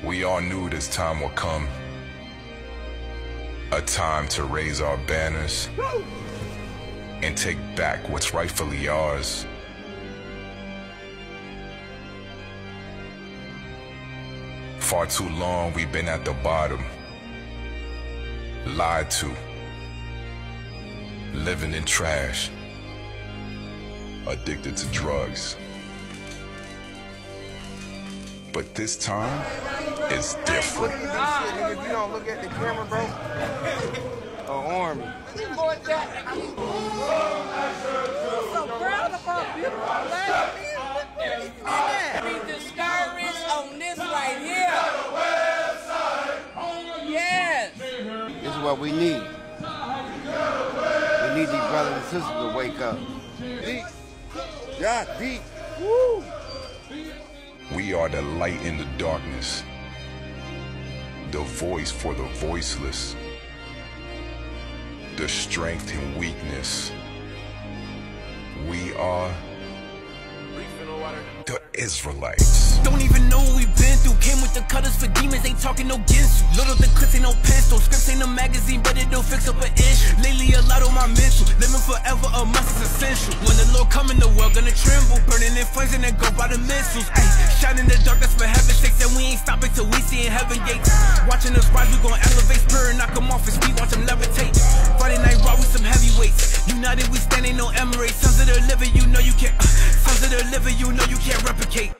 We all knew this time would come, a time to raise our banners and take back what's rightfully ours. Far too long we've been at the bottom, lied to, living in trash, addicted to drugs. But this time is different. If you don't look at the camera, bro, or arm me. I'm so proud of our beautiful ladies. Be discouraged on this right here. Yes. This is what we need. We need these brothers and sisters to wake up. Deep. Yeah, deep. Woo. We are the light in the darkness, the voice for the voiceless, the strength in weakness. We are the Israelites. Don't even know what we've been through. Came with the cutters for demons, ain't talking no ginsu. Little the clips ain't no pistol. Scripts ain't a magazine, but it'll fix up an issue. Lately a lot on my mental. Living forever, a must is essential. When the Lord come in, the world gonna tremble. Burning in flames and then go by the missiles. Ay, shine in the dark, that's for heaven's sakes. And we ain't stopping till we see in heaven gates. Watching us rise, we gon' elevate. Spirit knock them off his feet, watch them levitate. Friday night raw with some heavyweights. United we stand, ain't no Emirates. Sons of the living, you know you can't. Sons of the living, you know you can't replicate.